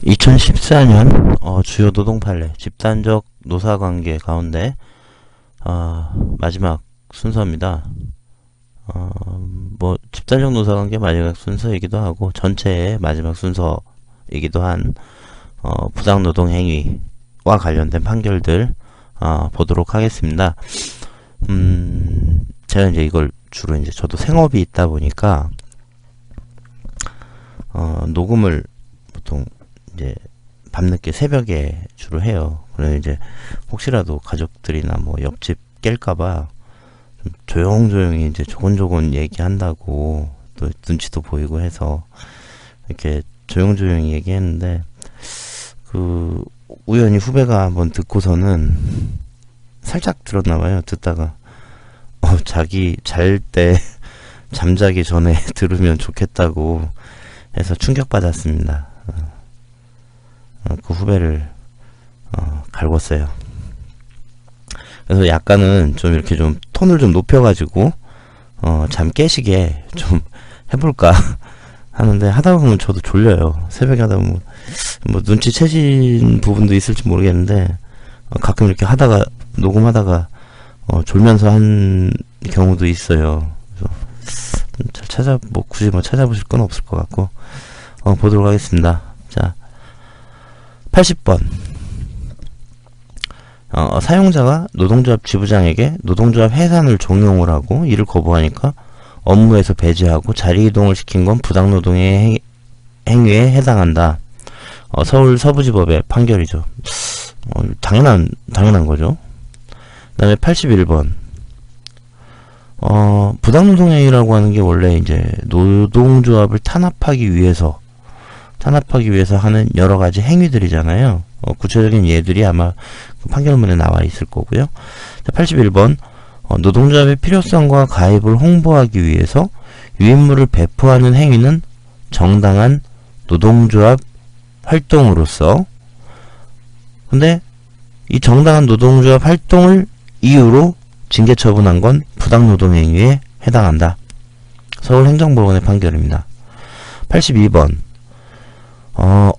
2014년 주요 노동 판례 집단적 노사관계 가운데 마지막 순서입니다. 뭐 집단적 노사관계 마지막 순서이기도 하고 전체의 마지막 순서이기도 한 부당노동 행위와 관련된 판결들 보도록 하겠습니다. 제가 이제 이걸 주로 이제 저도 생업이 있다 보니까 녹음을 보통 이제 밤늦게 새벽에 주로 해요. 그래서 이제 혹시라도 가족들이나 뭐 옆집 깰까봐 좀 조용조용히 이제 조곤조곤 얘기한다고 또 눈치도 보이고 해서 이렇게 조용조용히 얘기했는데 우연히 후배가 한번 듣고서는 살짝 들었나봐요. 듣다가 자기 잘 때 잠자기 전에 들으면 좋겠다고 해서 충격받았습니다. 그 후배를 갈궜어요. 그래서 약간은 좀 이렇게 좀 톤을 좀 높여가지고 잠 깨시게 좀 해볼까 하는데 하다 보면 저도 졸려요. 새벽에 하다 보면 뭐 눈치채신 부분도 있을지 모르겠는데 가끔 이렇게 하다가 녹음하다가 졸면서 한 경우도 있어요. 그래서 굳이 찾아보실 건 없을 것 같고 보도록 하겠습니다. 자, 80번. 사용자가 노동조합 지부장에게 노동조합 해산을 종용을 하고 이를 거부하니까 업무에서 배제하고 자리 이동을 시킨 건 부당노동의 행위에 해당한다. 서울 서부지법의 판결이죠. 당연한 거죠. 그 다음에 81번. 부당노동행위라고 하는 게 원래 이제 노동조합을 탄압하기 위해서 하는 여러 가지 행위들이잖아요. 구체적인 예들이 아마 판결문에 나와 있을 거고요. 81번. 노동조합의 필요성과 가입을 홍보하기 위해서 유인물을 배포하는 행위는 정당한 노동조합 활동으로서, 근데 이 정당한 노동조합 활동을 이유로 징계 처분한 건 부당노동행위에 해당한다. 서울행정법원의 판결입니다. 82번.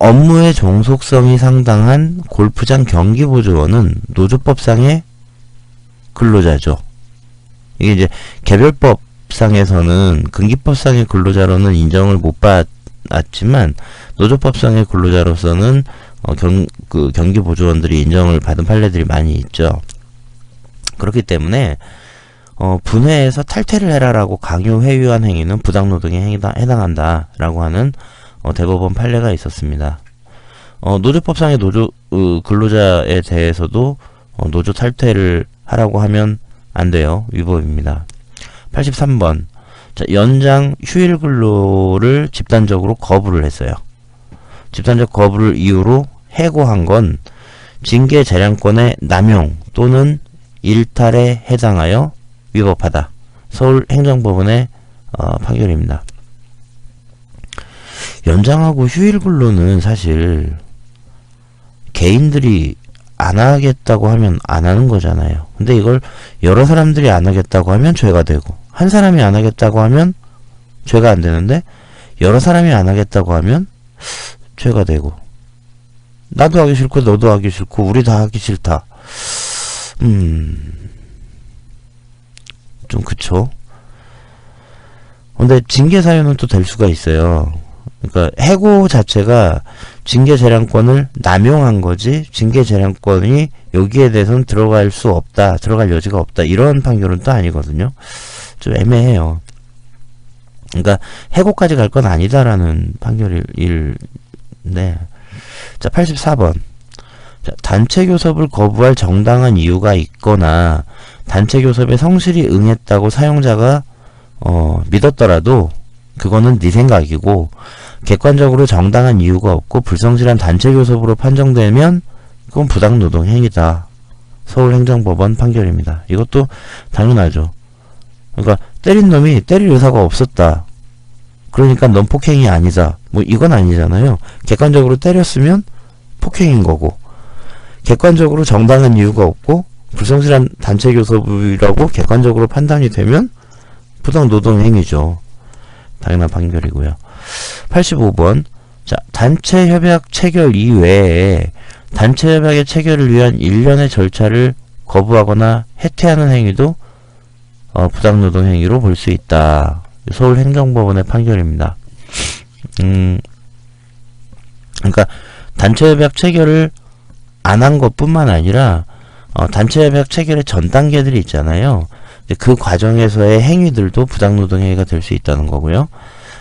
업무의 종속성이 상당한 골프장 경기보조원은 노조법상의 근로자죠. 이게 이제 개별법상에서는 근기법상의 근로자로는 인정을 못 받았지만 노조법상의 근로자로서는 경기보조원들이 인정을 받은 판례들이 많이 있죠. 그렇기 때문에 분회에서 탈퇴를 해라라고 강요 회유한 행위는 부당노동에 해당한다라고 하는 대법원 판례가 있었습니다. 노조법상의 근로자에 대해서도 노조 탈퇴를 하라고 하면 안 돼요. 위법입니다. 83번. 자, 연장 휴일 근로를 집단적으로 거부를 했어요. 집단적 거부를 이유로 해고한 건 징계 재량권의 남용 또는 일탈에 해당하여 위법하다. 서울행정법원의 판결입니다. 연장하고 휴일 근로는 사실 개인들이 안 하겠다고 하면 안 하는 거잖아요. 근데 이걸 여러 사람들이 안 하겠다고 하면 죄가 되고, 한 사람이 안 하겠다고 하면 죄가 안 되는데 여러 사람이 안 하겠다고 하면 죄가 되고, 나도 하기 싫고 너도 하기 싫고 우리 다 하기 싫다. 좀 그쵸? 근데 징계 사유는 또 될 수가 있어요. 그러니까 해고 자체가 징계 재량권을 남용한 거지 징계 재량권이 여기에 대해서는 들어갈 여지가 없다, 이런 판결은 또 아니거든요. 좀 애매해요. 그러니까 해고까지 갈 건 아니다라는 판결인데. 자, 84번. 자, 단체 교섭을 거부할 정당한 이유가 있거나 단체 교섭에 성실히 응했다고 사용자가 믿었더라도 그거는 네 생각이고, 객관적으로 정당한 이유가 없고 불성실한 단체 교섭으로 판정되면 그건 부당노동 행위다. 서울행정법원 판결입니다. 이것도 당연하죠. 그러니까 때린 놈이 때릴 의사가 없었다, 그러니까 넌 폭행이 아니다, 뭐 이건 아니잖아요. 객관적으로 때렸으면 폭행인 거고, 객관적으로 정당한 이유가 없고 불성실한 단체 교섭이라고 객관적으로 판단이 되면 부당노동 행위죠. 당연한 판결이고요. 85번. 자, 단체 협약 체결 이외에 단체 협약의 체결을 위한 일련의 절차를 거부하거나 해태하는 행위도 부당노동 행위로 볼 수 있다. 서울행정법원의 판결입니다. 그러니까 단체 협약 체결을 안 한 것뿐만 아니라 단체 협약 체결의 전 단계들이 있잖아요. 그 과정에서의 행위들도 부당노동 행위가 될 수 있다는 거고요.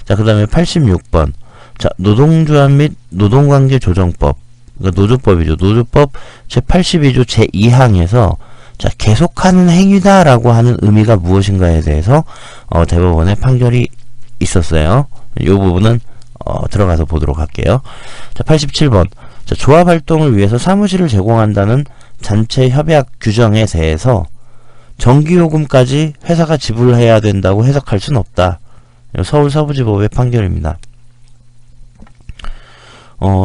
자, 그 다음에 86번. 자, 노동조합 및 노동관계조정법. 그러니까 노조법이죠. 노조법 제82조 제2항에서 자, 계속하는 행위다라고 하는 의미가 무엇인가에 대해서 대법원의 판결이 있었어요. 이 부분은 들어가서 보도록 할게요. 자, 87번. 자, 조합 활동을 위해서 사무실을 제공한다는 단체 협약 규정에 대해서 전기요금까지 회사가 지불해야 된다고 해석할 수는 없다. 서울서부지법의 판결입니다.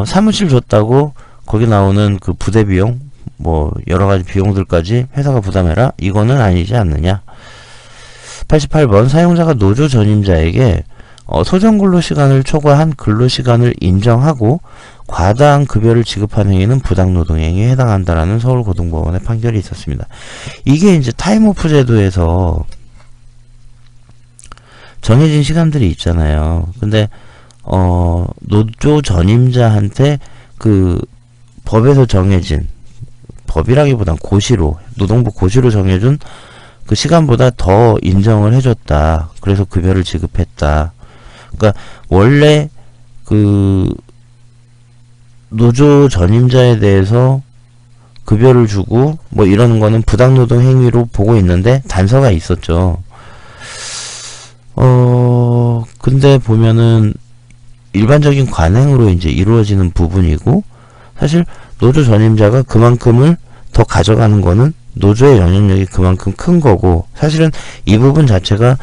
사무실 줬다고 거기 나오는 그 부대 비용, 뭐 여러가지 비용들까지 회사가 부담해라? 이거는 아니지 않느냐. 88번. 사용자가 노조 전임자에게 소정 근로시간을 초과한 근로시간을 인정하고 과다한 급여를 지급한 행위는 부당노동행위에 해당한다라는 서울고등법원의 판결이 있었습니다. 이게 이제 타임오프 제도에서 정해진 시간들이 있잖아요. 근데 노조 전임자한테 그 법에서 정해진, 법이라기보단 고시로, 노동부 고시로 정해준 그 시간보다 더 인정을 해줬다. 그래서 급여를 지급했다. 그러니까 원래 그 노조 전임자에 대해서 급여를 주고 뭐 이러는 거는 부당노동 행위로 보고 있는데 단서가 있었죠. 근데 보면은 일반적인 관행으로 이제 이루어지는 부분이고, 사실 노조 전임자가 그만큼을 더 가져가는 거는 노조의 영향력이 그만큼 큰 거고, 사실은 이 부분 자체가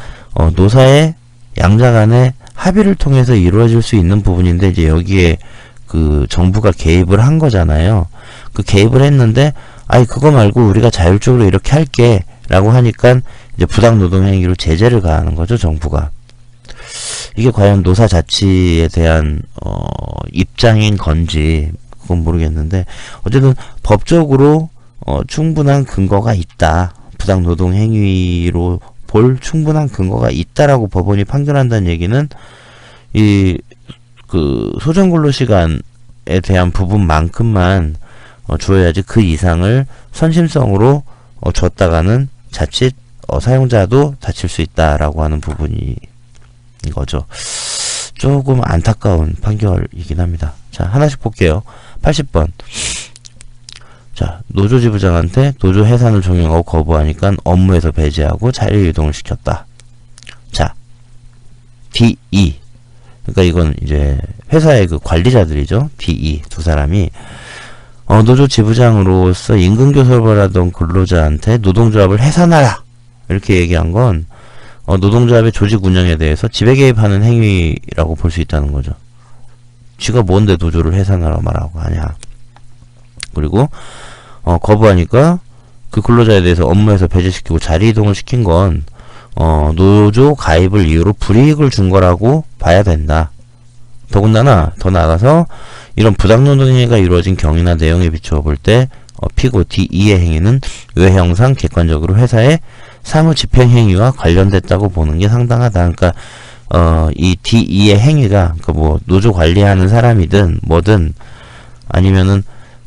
노사의 양자 간의 합의를 통해서 이루어질 수 있는 부분인데, 이제 여기에 그 정부가 개입을 한 거잖아요. 그 개입을 했는데, 아이 그거 말고 우리가 자율적으로 이렇게 할게 라고 하니까 이제 부당노동행위로 제재를 가하는 거죠, 정부가. 이게 과연 노사 자치에 대한 입장인 건지 그건 모르겠는데, 어쨌든 법적으로 충분한 근거가 있다. 부당노동행위로 볼 충분한 근거가 있다라고 법원이 판결한다는 얘기는 이 그 소정근로시간에 대한 부분만큼만 줘야지 그 이상을 선심성으로 줬다가는 자칫 사용자도 다칠 수 있다라고 하는 부분이 거죠. 조금 안타까운 판결이긴 합니다. 자, 하나씩 볼게요. 80번. 자, 노조 지부장한테 노조 해산을 종용하고 거부하니까 업무에서 배제하고 자율이동을 시켰다. 자, D2. 그러니까 이건 이제 회사의 그 관리자들이죠. D2 두 사람이 노조 지부장으로서 임금교섭을 하던 근로자한테 노동조합을 해산하라 이렇게 얘기한 건 노동조합의 조직 운영에 대해서 지배 개입하는 행위라고 볼 수 있다는 거죠. 쥐가 뭔데 노조를 해산하라 말하고 하냐. 그리고 거부하니까 그 근로자에 대해서 업무에서 배제시키고 자리 이동을 시킨 건 노조 가입을 이유로 불이익을 준 거라고 봐야 된다. 더군다나 더 나아가서 이런 부당노동행위가 이루어진 경위나 내용에 비추어 볼 때 피고 D2의 행위는 외형상 객관적으로 회사의 사무 집행 행위와 관련됐다고 보는 게 상당하다. 그러니까 이 D2의 행위가 그 뭐 노조 관리하는 사람이든 뭐든 아니면은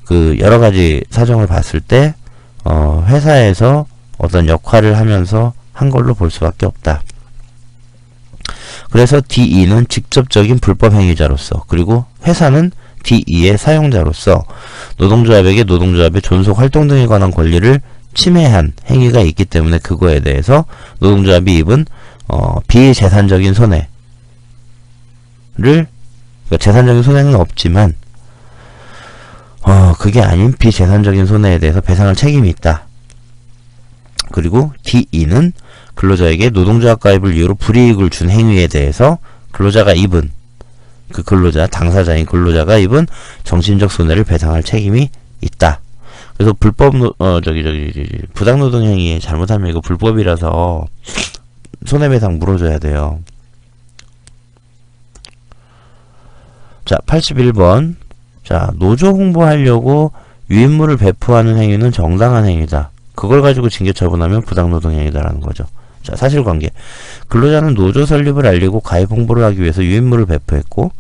그 여러 가지 사정을 봤을 때 회사에서 어떤 역할을 하면서 한 걸로 볼 수밖에 없다. 그래서 D2는 직접적인 불법 행위자로서, 그리고 회사는 D2의 사용자로서 노동조합에게 노동조합의 존속 활동 등에 관한 권리를 침해한 행위가 있기 때문에 그거에 대해서 노동조합이 입은 비재산적인 손해를, 그러니까 재산적인 손해는 없지만 그게 아닌 비재산적인 손해에 대해서 배상할 책임이 있다. 그리고 D2는 근로자에게 노동조합 가입을 이유로 불이익을 준 행위에 대해서 근로자가 입은, 그 근로자, 당사자인 근로자가 입은 정신적 손해를 배상할 책임이 있다. 그래서 부당노동행위에 잘못하면 이거 불법이라서 손해배상 물어줘야 돼요. 자, 81번. 자, 노조 홍보하려고 유인물을 배포하는 행위는 정당한 행위다. 그걸 가지고 징계 처분하면 부당노동행위다라는 거죠. 자, 사실관계. 근로자는 노조 설립을 알리고 가입 홍보를 하기 위해서 유인물을 배포했고,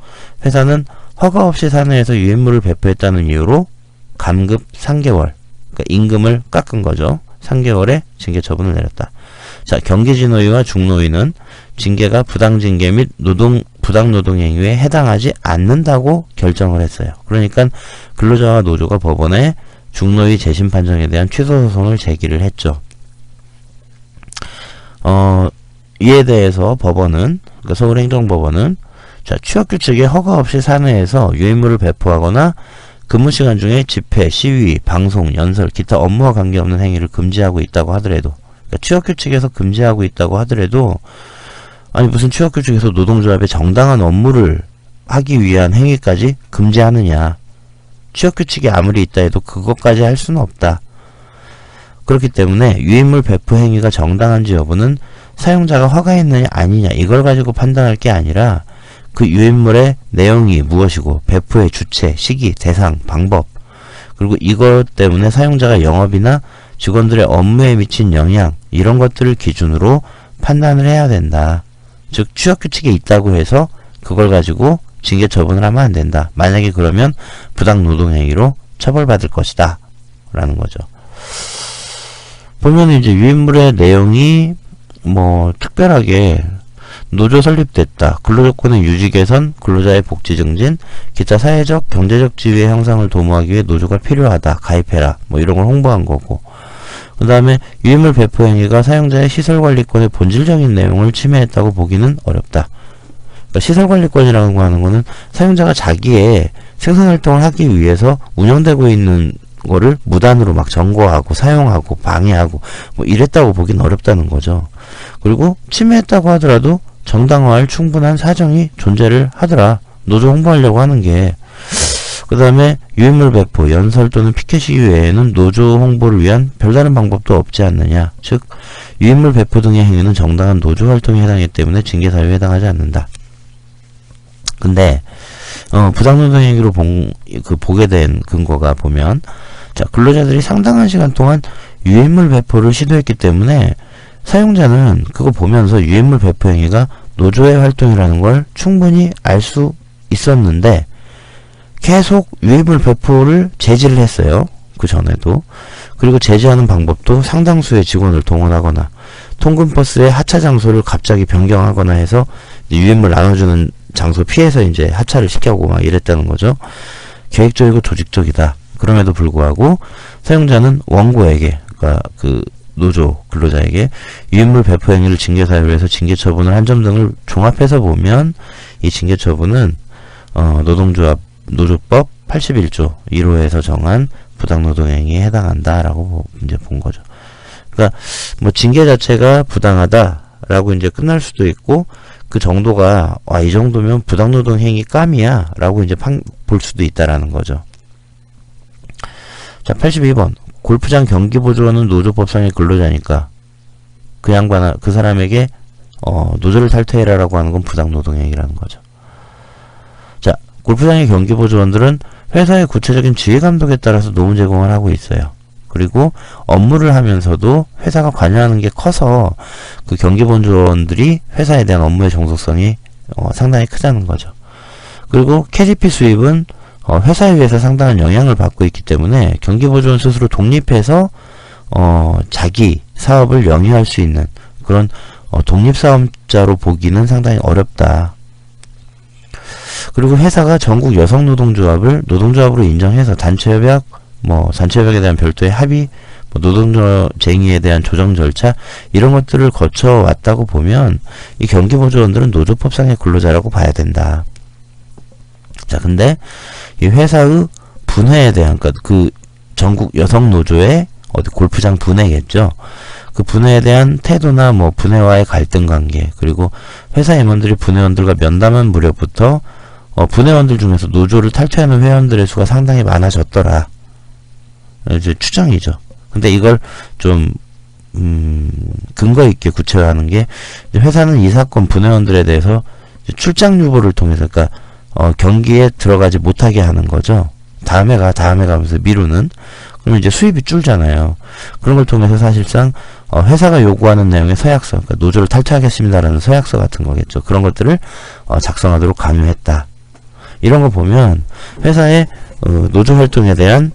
회사는 허가 없이 사내에서 유인물을 배포했다는 이유로 감급 3개월, 그러니까 임금을 깎은 거죠. 3개월의 징계 처분을 내렸다. 자, 경기진노위와 중노위는 징계가 부당징계 및 부당노동행위에 해당하지 않는다고 결정을 했어요. 그러니까 근로자와 노조가 법원에 중노위 재심 판정에 대한 취소소송을 제기를 했죠. 이에 대해서 법원은, 그러니까 서울행정법원은, 자, 취업규칙에 허가 없이 사내에서 유인물을 배포하거나 근무시간 중에 집회, 시위, 방송, 연설, 기타 업무와 관계없는 행위를 금지하고 있다고 하더라도, 그러니까 취업규칙에서 금지하고 있다고 하더라도, 아니 무슨 취업규칙에서 노동조합의 정당한 업무를 하기 위한 행위까지 금지하느냐. 취업규칙이 아무리 있다 해도 그것까지 할 수는 없다. 그렇기 때문에 유인물 배포 행위가 정당한지 여부는 사용자가 허가했느냐 아니냐 이걸 가지고 판단할 게 아니라 그 유인물의 내용이 무엇이고 배포의 주체, 시기, 대상, 방법 그리고 이것 때문에 사용자가 영업이나 직원들의 업무에 미친 영향 이런 것들을 기준으로 판단을 해야 된다. 즉 취업규칙에 있다고 해서 그걸 가지고 징계 처분을 하면 안 된다. 만약에 그러면 부당노동행위로 처벌받을 것이다. 라는 거죠. 보면 이제 유인물의 내용이 뭐 특별하게 노조 설립됐다. 근로조건의 유지 개선, 근로자의 복지 증진, 기타 사회적, 경제적 지위의 형상을 도모하기 위해 노조가 필요하다. 가입해라. 뭐 이런 걸 홍보한 거고. 그 다음에 유인물 배포 행위가 사용자의 시설관리권의 본질적인 내용을 침해했다고 보기는 어렵다. 그러니까 시설관리권이라고 하는 거는 사용자가 자기의 생산활동을 하기 위해서 운영되고 있는 거를 무단으로 막 점거하고 사용하고 방해하고 뭐 이랬다고 보기는 어렵다는 거죠. 그리고 침해했다고 하더라도 정당화할 충분한 사정이 존재를 하더라. 노조 홍보하려고 하는 게. 그 다음에 유인물 배포, 연설 또는 피켓 시위 외에는 노조 홍보를 위한 별다른 방법도 없지 않느냐. 즉 유인물 배포 등의 행위는 정당한 노조 활동에 해당하기 때문에 징계 사유에 해당하지 않는다. 근데 부당노동 행위로 보게 된 근거가 보면 자, 근로자들이 상당한 시간 동안 유인물 배포를 시도했기 때문에 사용자는 그거 보면서 유인물 배포 행위가 노조의 활동이라는 걸 충분히 알 수 있었는데 계속 유인물 배포를 제지를 했어요. 그 전에도. 그리고 제지하는 방법도 상당수의 직원을 동원하거나 통근버스의 하차 장소를 갑자기 변경하거나 해서 유인물 나눠주는 장소 피해서 이제 하차를 시켜고 막 이랬다는 거죠. 계획적이고 조직적이다. 그럼에도 불구하고 사용자는 원고에게, 그러니까 그 노조 근로자에게 유인물 배포 행위를 징계 사유로 해서 징계 처분을 한 점 등을 종합해서 보면 이 징계 처분은 노조법 81조 1호에서 정한 부당노동행위에 해당한다라고 이제 본 거죠. 그러니까 뭐 징계 자체가 부당하다라고 이제 끝날 수도 있고 그 정도가 이 정도면 부당노동행위 깜이야라고 이제 볼 수도 있다라는 거죠. 자, 82번. 골프장 경기보조원은 노조법상의 근로자니까 그 사람에게 노조를 탈퇴해라라고 하는 건 부당노동행위라는 거죠. 자, 골프장의 경기보조원들은 회사의 구체적인 지휘감독에 따라서 노무 제공을 하고 있어요. 그리고 업무를 하면서도 회사가 관여하는 게 커서 그 경기보조원들이 회사에 대한 업무의 정속성이 상당히 크다는 거죠. 그리고 KGP 수입은 회사에 의해서 상당한 영향을 받고 있기 때문에 경기보조원 스스로 독립해서 자기 사업을 영위할 수 있는 그런 독립사업자로 보기는 상당히 어렵다. 그리고 회사가 전국 여성노동조합을 노동조합으로 인정해서 단체협약에 대한 별도의 합의, 노동쟁의에 대한 조정 절차 이런 것들을 거쳐왔다고 보면 이 경기보조원들은 노조법상의 근로자라고 봐야 된다. 자, 근데 이 회사의 분해에 대한 그 전국 여성노조의 골프장 분해겠죠. 그 분해에 대한 태도나 분해와의 갈등 관계 그리고 회사 임원들이 분해원들과 면담한 무렵부터 분해원들 중에서 노조를 탈퇴하는 회원들의 수가 상당히 많아졌더라. 이제 추정이죠. 근데 이걸 좀 근거 있게 구체화하는 게 회사는 이 사건 분해원들에 대해서 출장 유보를 통해서 그러니까 경기에 들어가지 못하게 하는 거죠. 다음에 가면서 미루는. 그러면 이제 수입이 줄잖아요. 그런 걸 통해서 사실상 회사가 요구하는 내용의 서약서, 그러니까 노조를 탈퇴하겠습니다라는 서약서 같은 거겠죠. 그런 것들을 작성하도록 강요했다. 이런 거 보면 회사의 노조 활동에 대한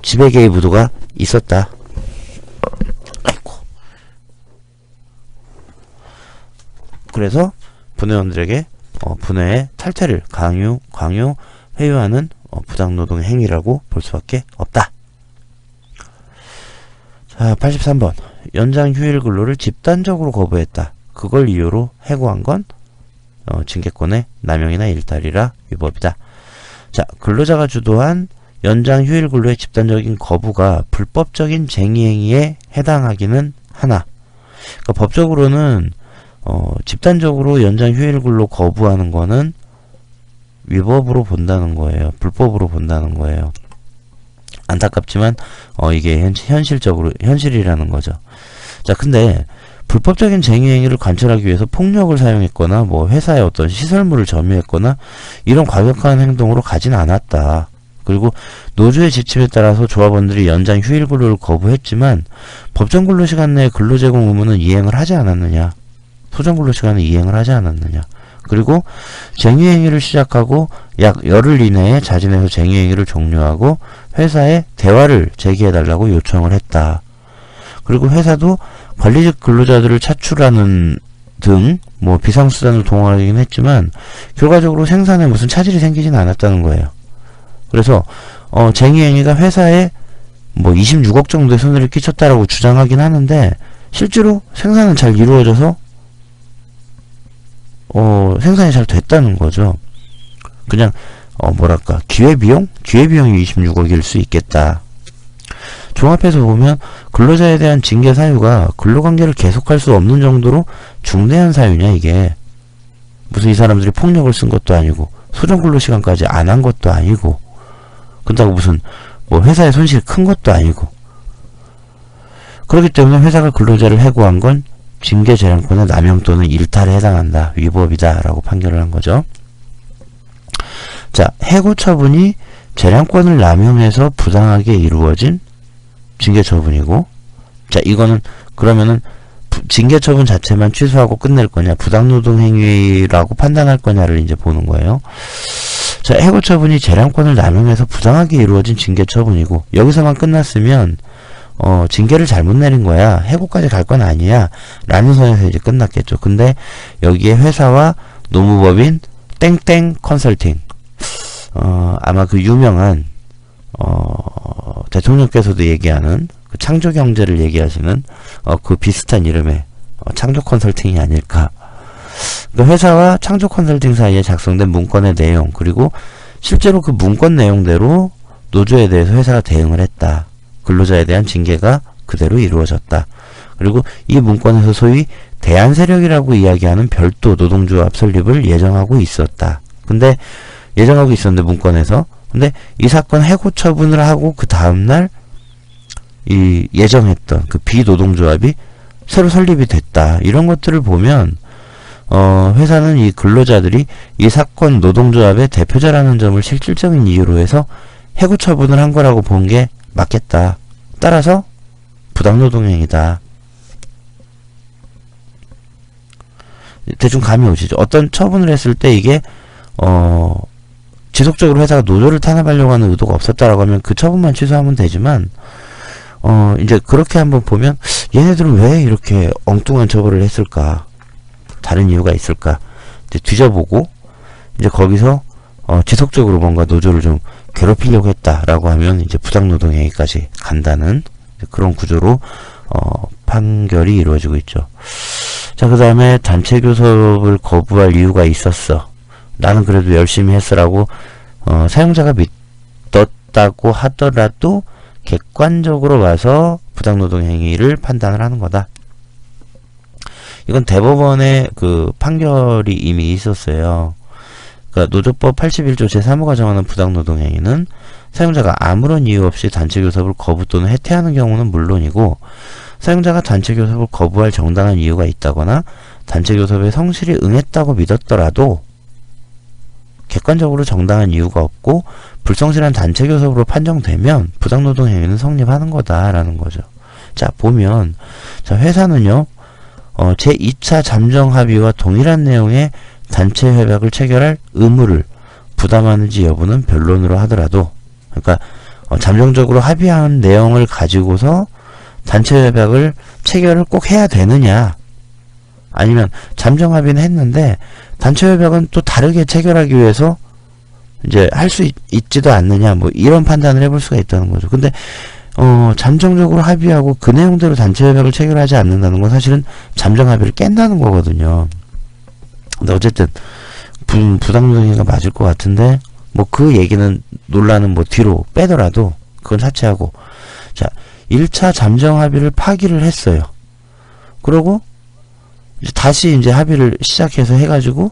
지배 개입 의도가 있었다. 아이고. 그래서 분회원들에게 분회의 탈퇴를 강요, 회유하는 부당노동 행위라고 볼 수밖에 없다. 자, 83번. 연장 휴일 근로를 집단적으로 거부했다. 그걸 이유로 해고한 건 징계권의 남용이나 일탈이라 위법이다. 자, 근로자가 주도한 연장 휴일 근로의 집단적인 거부가 불법적인 쟁의행위에 해당하기는 하나. 그러니까 법적으로는 집단적으로 연장 휴일 근로 거부하는 거는 위법으로 본다는 거예요. 불법으로 본다는 거예요. 안타깝지만 이게 현실이라는 거죠. 자, 근데 불법적인 쟁의행위를 관철하기 위해서 폭력을 사용했거나 뭐 회사의 어떤 시설물을 점유했거나 이런 과격한 행동으로 가진 않았다. 그리고 노조의 지침에 따라서 조합원들이 연장 휴일 근로를 거부했지만 법정 근로시간 내에 근로 제공 의무는 이행을 하지 않았느냐. 소정 근로시간은 이행을 하지 않았느냐. 그리고 쟁의행위를 시작하고 약 열흘 이내에 자진해서 쟁의행위를 종료하고 회사에 대화를 제기해달라고 요청을 했다. 그리고 회사도 관리직 근로자들을 차출하는 등 뭐 비상수단을 동원하긴 했지만 결과적으로 생산에 무슨 차질이 생기진 않았다는 거예요. 그래서 쟁의행위가 회사에 뭐 26억 정도의 손해를 끼쳤다라고 주장하긴 하는데 실제로 생산은 잘 이루어져서 생산이 잘 됐다는 거죠. 그냥 뭐랄까 기회비용이 26억일 수 있겠다. 종합해서 보면 근로자에 대한 징계 사유가 근로관계를 계속할 수 없는 정도로 중대한 사유냐 이게. 무슨 이 사람들이 폭력을 쓴 것도 아니고 소정근로시간까지 안 한 것도 아니고 그렇다고 무슨 뭐 회사의 손실이 큰 것도 아니고 그렇기 때문에 회사가 근로자를 해고한 건 징계 재량권의 남용 또는 일탈에 해당한다. 위법이다 라고 판결을 한 거죠. 자, 해고 처분이 재량권을 남용해서 부당하게 이루어진 징계 처분이고, 자, 이거는 그러면은 징계 처분 자체만 취소하고 끝낼 거냐, 부당노동 행위라고 판단할 거냐를 이제 보는 거예요. 자, 해고 처분이 재량권을 남용해서 부당하게 이루어진 징계 처분이고, 여기서만 끝났으면 징계를 잘못 내린 거야. 해고까지 갈 건 아니야. 라는 선에서 이제 끝났겠죠. 근데 여기에 회사와 노무법인 땡땡 컨설팅, 아마 그 유명한 대통령께서도 얘기하는 그 창조 경제를 얘기하시는 그 비슷한 이름의 창조 컨설팅이 아닐까. 그 회사와 창조 컨설팅 사이에 작성된 문건의 내용, 그리고 실제로 그 문건 내용대로 노조에 대해서 회사가 대응을 했다. 근로자에 대한 징계가 그대로 이루어졌다. 그리고 이 문건에서 소위 대안세력이라고 이야기하는 별도 노동조합 설립을 예정하고 있었다. 근데 예정하고 있었는데 문건에서, 근데 이 사건 해고 처분을 하고 그 다음날 이 예정했던 그 비노동조합이 새로 설립이 됐다. 이런 것들을 보면 회사는 이 근로자들이 이 사건 노동조합의 대표자라는 점을 실질적인 이유로 해서 해고 처분을 한 거라고 본 게 맞겠다. 따라서 부당노동행위다. 대충 감이 오시죠. 어떤 처분을 했을 때 이게 지속적으로 회사가 노조를 탄압하려고 하는 의도가 없었다라고 하면 그 처분만 취소하면 되지만 이제 그렇게 한번 보면 얘네들은 왜 이렇게 엉뚱한 처벌을 했을까? 다른 이유가 있을까? 이제 뒤져보고 이제 거기서 지속적으로 뭔가 노조를 좀 괴롭히려고 했다라고 하면 이제 부당노동행위까지 간다는 그런 구조로 판결이 이루어지고 있죠. 자, 그 다음에 단체 교섭을 거부할 이유가 있었어. 나는 그래도 열심히 했어라고 사용자가 믿었다고 하더라도 객관적으로 봐서 부당노동행위를 판단을 하는 거다. 이건 대법원의 그 판결이 이미 있었어요. 그러니까 노조법 81조 제3호가 정하는 부당노동행위는 사용자가 아무런 이유 없이 단체 교섭을 거부 또는 해태하는 경우는 물론이고, 사용자가 단체 교섭을 거부할 정당한 이유가 있다거나 단체 교섭에 성실히 응했다고 믿었더라도 객관적으로 정당한 이유가 없고 불성실한 단체 교섭으로 판정되면 부당노동 행위는 성립하는 거다라는 거죠. 자, 보면 자, 회사는요. 제2차 잠정 합의와 동일한 내용의 단체 협약을 체결할 의무를 부담하는지 여부는 변론으로 하더라도, 그러니까 잠정적으로 합의한 내용을 가지고서 단체 협약을 체결을 꼭 해야 되느냐, 아니면 잠정 합의는 했는데 단체 협약은 또 다르게 체결하기 위해서 이제 할 수 있지도 않느냐, 뭐 이런 판단을 해볼 수가 있다는 거죠. 근데 잠정적으로 합의하고 그 내용대로 단체 협약을 체결하지 않는다는 건 사실은 잠정 합의를 깬다는 거거든요. 근데 어쨌든 부당노동행위가 맞을 것 같은데, 뭐 그 얘기는 논란은 뭐 뒤로 빼더라도 그건 사치하고, 자, 1차 잠정 합의를 파기를 했어요. 그러고 이제 다시 이제 합의를 시작해서 해가지고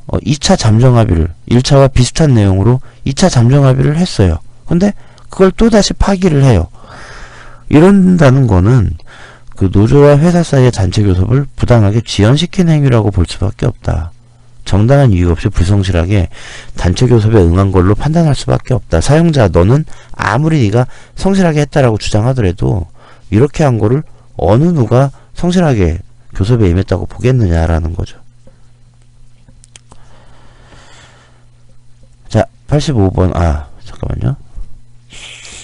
2차 잠정 합의를 1차와 비슷한 내용으로 2차 잠정 합의를 했어요. 근데 그걸 또 다시 파기를 해요. 이런다는 거는 그 노조와 회사 사이의 단체 교섭을 부당하게 지연시킨 행위라고 볼 수밖에 없다. 정당한 이유 없이 불성실하게 단체 교섭에 응한 걸로 판단할 수밖에 없다. 사용자, 너는 아무리 네가 성실하게 했다라고 주장하더라도 이렇게 한 거를 어느 누가 성실하게 교섭에 임했다고 보겠느냐라는 거죠. 자, 85번. 잠깐만요.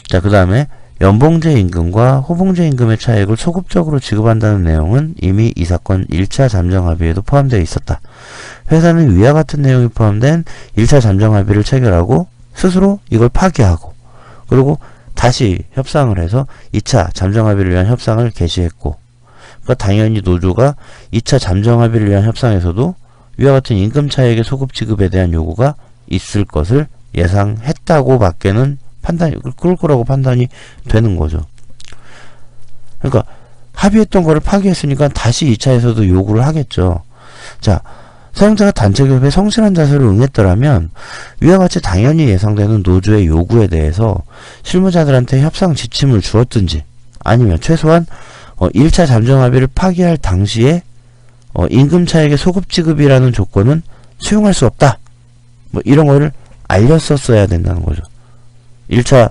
자, 그 다음에 연봉제 임금과 호봉제 임금의 차액을 소급적으로 지급한다는 내용은 이미 이 사건 1차 잠정 합의에도 포함되어 있었다. 회사는 위와 같은 내용이 포함된 1차 잠정 합의를 체결하고 스스로 이걸 파기하고, 그리고 다시 협상을 해서 2차 잠정 합의를 위한 협상을 개시했고, 그러니까 당연히 노조가 2차 잠정 합의를 위한 협상에서도 위와 같은 임금 차액의 소급 지급에 대한 요구가 있을 것을 예상했다고 밖에는 판단이, 그럴 거라고 판단이 되는 거죠. 그러니까 합의했던 거를 파기했으니까 다시 2차에서도 요구를 하겠죠. 자, 사용자가 단체 교섭에 성실한 자세로 응했더라면 위와 같이 당연히 예상되는 노조의 요구에 대해서 실무자들한테 협상 지침을 주었든지, 아니면 최소한 1차 잠정 합의를 파기할 당시에 임금 차액의 소급 지급이라는 조건은 수용할 수 없다, 뭐 이런 거를 알렸었어야 된다는 거죠. 1차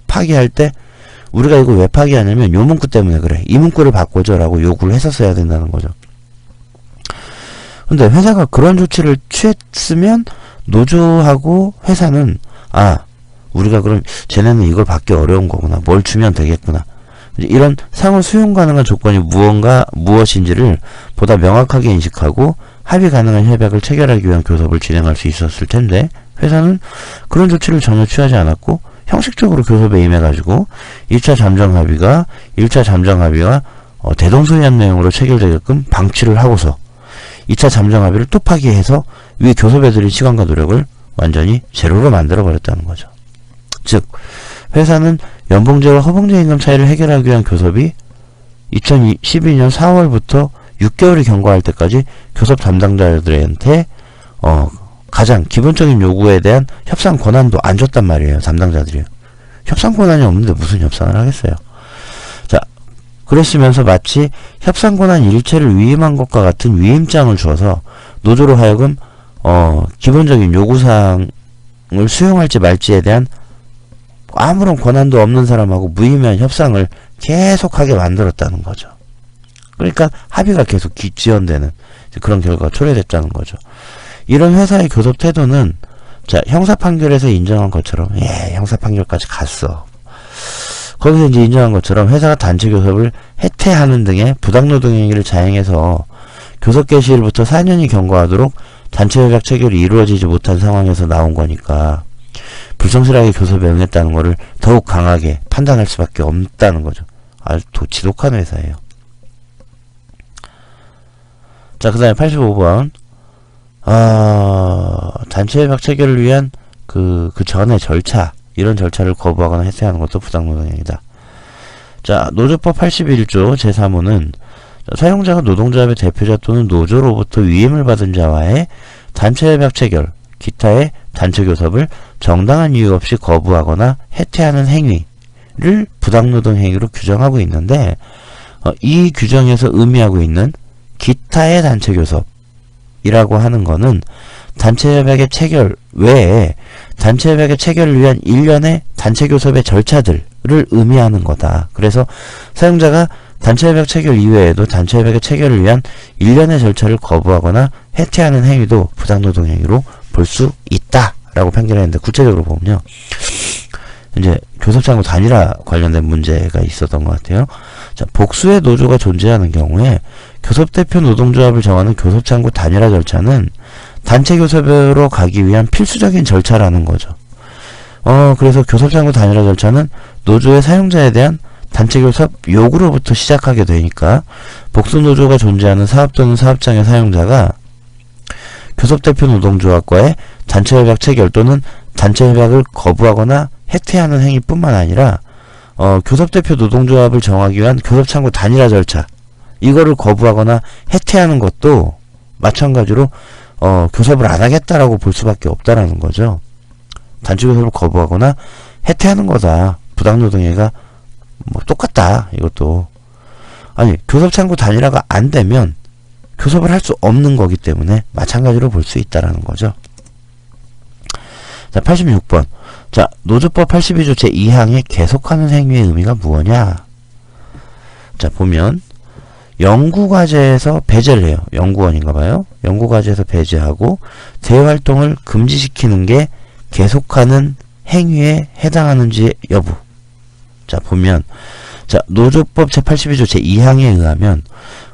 파기할 때 우리가 이거 왜 파기하냐면 요 문구 때문에 그래, 이 문구를 바꿔줘 라고 요구를 했었어야 된다는 거죠. 근데 회사가 그런 조치를 취했으면 노조하고 회사는 우리가 그럼 쟤네는 이걸 받기 어려운 거구나, 뭘 주면 되겠구나, 이런 상호 수용 가능한 조건이 무엇인지를 보다 명확하게 인식하고 합의 가능한 협약을 체결하기 위한 교섭을 진행할 수 있었을 텐데, 회사는 그런 조치를 전혀 취하지 않았고 형식적으로 교섭에 임해가지고 1차 잠정 합의가 대동소이한 내용으로 체결되게끔 방치를 하고서 2차 잠정 합의를 또 파기해서 위 교섭에 들인 시간과 노력을 완전히 제로로 만들어버렸다는 거죠. 즉, 회사는 연봉제와 허봉제 임금 차이를 해결하기 위한 교섭이 2012년 4월부터 6개월이 경과할 때까지 교섭 담당자들한테 가장 기본적인 요구에 대한 협상 권한도 안 줬단 말이에요. 담당자들이요. 협상 권한이 없는데 무슨 협상을 하겠어요. 자, 그랬으면서 마치 협상 권한 일체를 위임한 것과 같은 위임장을 주어서 노조로 하여금 기본적인 요구사항을 수용할지 말지에 대한 아무런 권한도 없는 사람하고 무의미한 협상을 계속하게 만들었다는 거죠. 그러니까 합의가 계속 지연되는 그런 결과가 초래됐다는 거죠. 이런 회사의 교섭 태도는, 자, 형사판결에서 인정한 것처럼, 형사판결까지 갔어. 거기서 이제 인정한 것처럼 회사가 단체 교섭을 해태하는 등의 부당노동 행위를 자행해서 교섭 개시일부터 4년이 경과하도록 단체 협약 체결이 이루어지지 못한 상황에서 나온 거니까 불성실하게 교섭에 응했다는 것을 더욱 강하게 판단할 수밖에 없다는 거죠. 아주 지독한 회사예요. 자, 그 다음에 85번. 단체 협약 체결을 위한 그 전의 절차, 이런 절차를 거부하거나 해체하는 것도 부당노동행위다. 자, 노조법 81조 제3호는 사용자가 노동조합의 대표자 또는 노조로부터 위임을 받은 자와의 단체 협약 체결, 기타의 단체 교섭을 정당한 이유 없이 거부하거나 해체하는 행위를 부당노동 행위로 규정하고 있는데, 이 규정에서 의미하고 있는 기타의 단체 교섭이라고 하는 거는 단체 협약의 체결 외에 단체 협약의 체결을 위한 일련의 단체 교섭의 절차들을 의미하는 거다. 그래서 사용자가 단체 협약 체결 이외에도 단체 협약의 체결을 위한 일련의 절차를 거부하거나 해태하는 행위도 부당노동 행위로 볼 수 있다라고 판결했는데, 구체적으로 보면요, 이제 교섭창구 단일화 관련된 문제가 있었던 것 같아요. 자, 복수의 노조가 존재하는 경우에 교섭대표 노동조합을 정하는 교섭창구 단일화 절차는 단체 교섭으로 가기 위한 필수적인 절차라는 거죠. 그래서 교섭창구 단일화 절차는 노조의 사용자에 대한 단체 교섭 요구로부터 시작하게 되니까, 복수노조가 존재하는 사업 또는 사업장의 사용자가 교섭대표 노동조합과의 단체 협약 체결 또는 단체 협약을 거부하거나 해태하는 행위뿐만 아니라 교섭대표 노동조합을 정하기 위한 교섭창구 단일화 절차, 이거를 거부하거나 해태하는 것도 마찬가지로 교섭을 안 하겠다라고 볼 수밖에 없다라는 거죠. 단체 교섭을 거부하거나 해태하는 거다. 부당노동행위가 뭐 똑같다. 이것도 아니, 교섭창구 단일화가 안 되면 교섭을 할 수 없는 거기 때문에 마찬가지로 볼 수 있다라는 거죠. 자, 86번. 자, 노조법 82조 제2항의 계속하는 행위의 의미가 무엇냐? 자, 보면 연구과제에서 배제를 해요. 연구원인가봐요. 연구과제에서 배제하고 대활동을 금지시키는 게 계속하는 행위에 해당하는지 여부. 자, 보면 자, 노조법 제82조 제2항에 의하면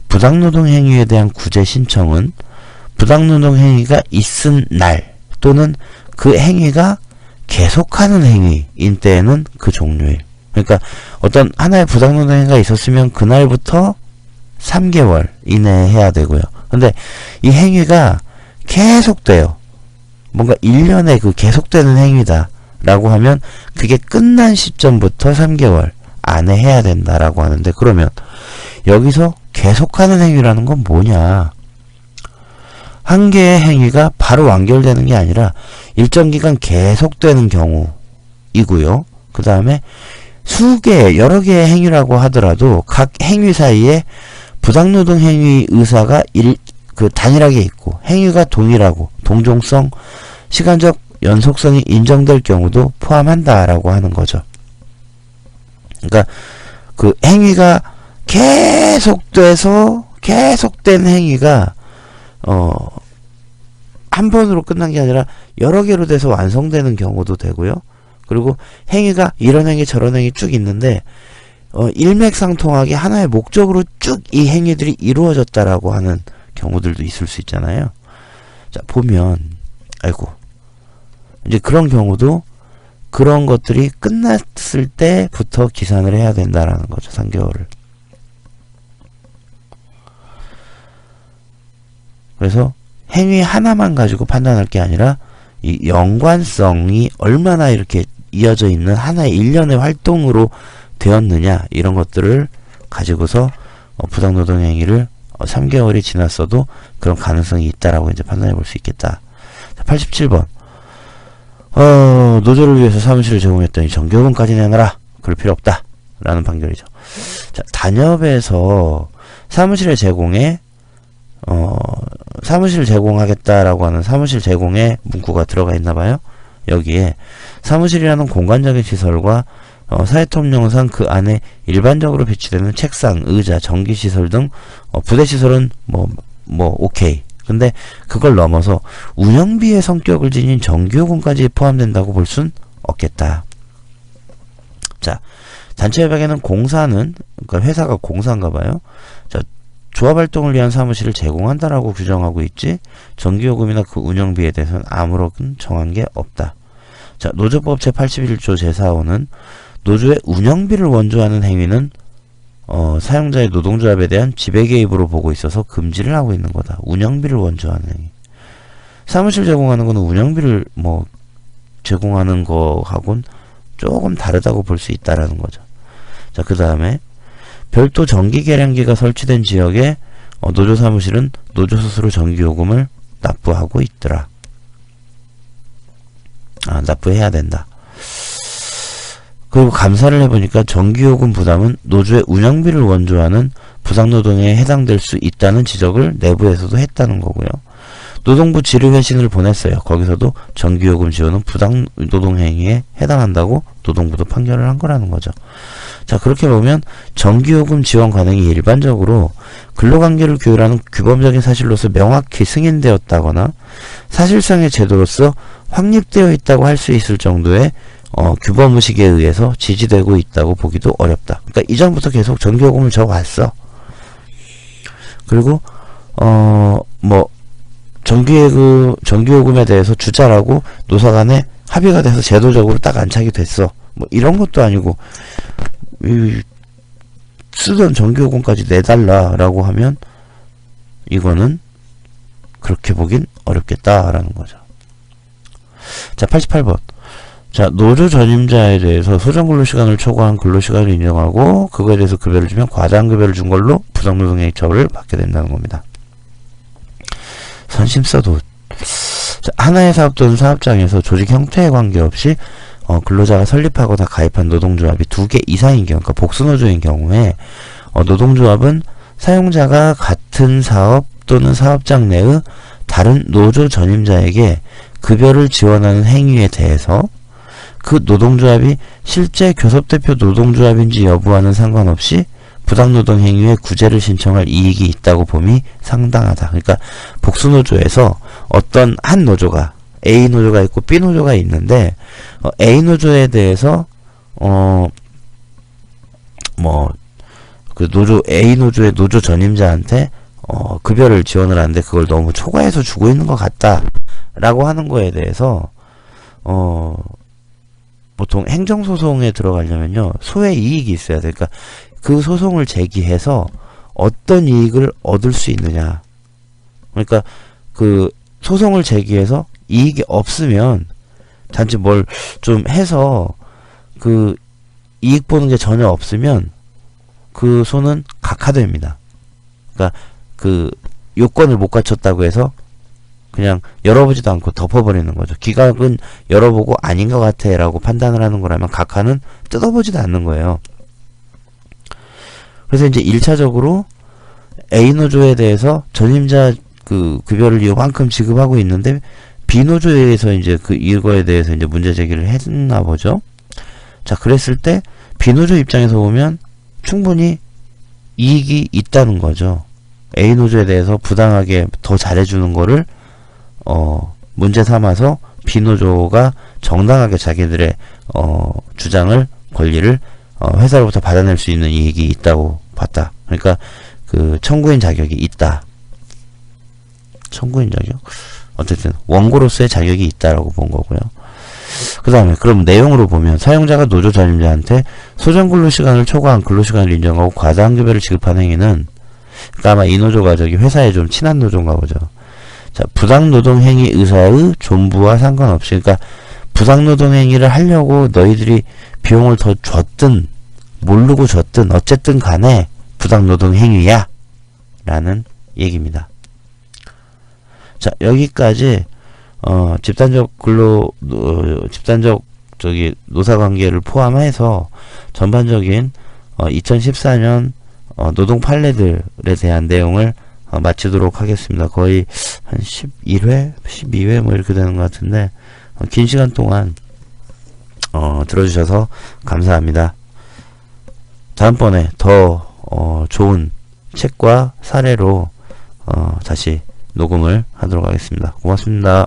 부당노동 행위에 대한 구제 신청은 부당노동 행위가 있은 날 또는 그 행위가 계속하는 행위인 때에는 그 종료일. 그러니까 어떤 하나의 부당노동 행위가 있었으면 그날부터 3개월 이내에 해야 되고요. 근데 이 행위가 계속돼요. 뭔가 1년에 그 계속되는 행위다 라고 하면 그게 끝난 시점부터 3개월 안에 해야 된다라고 하는데, 그러면 여기서 계속하는 행위라는 건 뭐냐? 한 개의 행위가 바로 완결되는 게 아니라 일정 기간 계속되는 경우이고요. 그 다음에 여러 개의 행위라고 하더라도 각 행위 사이에 부당노동 행위 의사가 단일하게 있고 행위가 동일하고 동종성, 시간적 연속성이 인정될 경우도 포함한다라고 하는 거죠. 그러니까 그 행위가 계속된 행위가 한 번으로 끝난 게 아니라 여러 개로 돼서 완성되는 경우도 되고요. 그리고 행위가 이런 행위 저런 행위 쭉 있는데 일맥상통하게 하나의 목적으로 쭉 이 행위들이 이루어졌다라고 하는 경우들도 있을 수 있잖아요. 자, 보면 이제 그런 경우도 그런 것들이 끝났을 때부터 기산을 해야 된다라는 거죠. 3개월을. 그래서 행위 하나만 가지고 판단할 게 아니라 이 연관성이 얼마나 이렇게 이어져 있는 하나의 일련의 활동으로 되었느냐, 이런 것들을 가지고서 부당노동 행위를 3개월이 지났어도 그런 가능성이 있다라고 이제 판단해 볼 수 있겠다. 87번. 노조를 위해서 사무실을 제공했더니 정규요금까지 내놔라. 그럴 필요 없다. 라는 판결이죠. 자, 단협에서 사무실을 제공하겠다라고 하는 사무실 제공의 문구가 들어가 있나봐요. 여기에 사무실이라는 공간적인 시설과 사회통령상 그 안에 일반적으로 배치되는 책상, 의자, 전기시설 등 부대시설은 오케이. 근데 그걸 넘어서 운영비의 성격을 지닌 정규요금까지 포함된다고 볼 순 없겠다. 자, 단체협약에는 공사는, 그러니까 회사가 공사인가봐요. 자, 조합활동을 위한 사무실을 제공한다라고 규정하고 있지, 정규요금이나 그 운영비에 대해서는 아무런 정한 게 없다. 자, 노조법 제81조 제4호는 노조의 운영비를 원조하는 행위는 사용자의 노동조합에 대한 지배개입으로 보고 있어서 금지를 하고 있는 거다. 운영비를 원조하는 행위. 사무실 제공하는 거는 운영비를 제공하는 거하고는 조금 다르다고 볼 수 있다라는 거죠. 자, 그 다음에 별도 전기계량기가 설치된 지역에 노조 사무실은 노조 스스로 전기요금을 납부하고 있더라. 납부해야 된다. 그리고 감사를 해보니까 전기요금 부담은 노조의 운영비를 원조하는 부당노동에 해당될 수 있다는 지적을 내부에서도 했다는 거고요. 노동부 질의회신을 보냈어요. 거기서도 정기요금 지원은 부당 노동행위에 해당한다고 노동부도 판결을 한 거라는 거죠. 자, 그렇게 보면 정기요금 지원 관행이 일반적으로 근로관계를 규율하는 규범적인 사실로서 명확히 승인되었다거나 사실상의 제도로서 확립되어 있다고 할 수 있을 정도의 규범의식에 의해서 지지되고 있다고 보기도 어렵다. 그러니까 이전부터 계속 정기요금을 줘왔어. 그리고 뭐 정기요금에 대해서 주자라고 노사 간에 합의가 돼서 제도적으로 딱 안착이 됐어. 뭐 이런 것도 아니고 쓰던 정기요금까지 내달라라고 하면 이거는 그렇게 보긴 어렵겠다라는 거죠. 자, 88번. 자, 노조 전임자에 대해서 소정근로시간을 초과한 근로시간을 인정하고 그거에 대해서 급여를 주면 과다한급여를 준 걸로 부당노동행위 처벌을 받게 된다는 겁니다. 선심서도 자, 하나의 사업 또는 사업장에서 조직 형태에 관계없이 근로자가 설립하거나 가입한 노동조합이 2개 이상인 경우, 그러니까 복수노조인 경우에 노동조합은 사용자가 같은 사업 또는 사업장 내의 다른 노조 전임자에게 급여를 지원하는 행위에 대해서 그 노동조합이 실제 교섭대표 노동조합인지 여부와는 상관없이 부당노동 행위에 구제를 신청할 이익이 있다고 봄이 상당하다. 그러니까 복수노조에서 어떤 한 노조가 A 노조가 있고 B 노조가 있는데 A 노조에 대해서 그 노조 A 노조의 노조 전임자한테 급여를 지원을 하는데 그걸 너무 초과해서 주고 있는 것 같다라고 하는 거에 대해서 보통 행정소송에 들어가려면요 소의 이익이 있어야 돼. 그러니까 그 소송을 제기해서 어떤 이익을 얻을 수 있느냐. 그러니까 그 소송을 제기해서 이익이 없으면 단지 뭘 좀 해서 그 이익 보는 게 전혀 없으면 그 소는 각하됩니다. 그러니까 그 요건을 못 갖췄다고 해서 그냥 열어보지도 않고 덮어버리는 거죠. 기각은 열어보고 아닌 것 같아 라고 판단을 하는 거라면 각하는 뜯어보지도 않는 거예요. 그래서 이제 1차적으로 A노조에 대해서 전임자 그 급여를 이만큼 지급하고 있는데 B노조에 의해서 이제 이거에 대해서 이제 문제 제기를 했나 보죠. 자, 그랬을 때 B노조 입장에서 보면 충분히 이익이 있다는 거죠. A노조에 대해서 부당하게 더 잘해주는 거를 문제 삼아서 B노조가 정당하게 자기들의 주장을 권리를 회사로부터 받아낼 수 있는 이익이 있다고 봤다. 그러니까 그 청구인 자격이 있다. 청구인 자격? 어쨌든 원고로서의 자격이 있다라고 본 거고요. 그 다음에 그럼 내용으로 보면 사용자가 노조 전임자한테 소정근로시간을 초과한 근로시간을 인정하고 과다한 급여를 지급한 행위는 그러니까 아마 이 노조가 저기 회사에 좀 친한 노조인가 보죠. 자, 부당노동행위 의사의 존부와 상관없이 그러니까 부당노동행위를 하려고 너희들이 비용을 더 줬든 모르고 줬든 어쨌든 간에 부당노동행위야 라는 얘기입니다. 자, 여기까지 집단적 저기 노사관계를 포함해서 전반적인 2014년 노동 판례들에 대한 내용을 마치도록 하겠습니다. 거의 한 11회, 12회 뭐 이렇게 되는 것 같은데 긴 시간 동안 들어주셔서 감사합니다. 다음번에 더 좋은 책과 사례로 다시 녹음을 하도록 하겠습니다. 고맙습니다.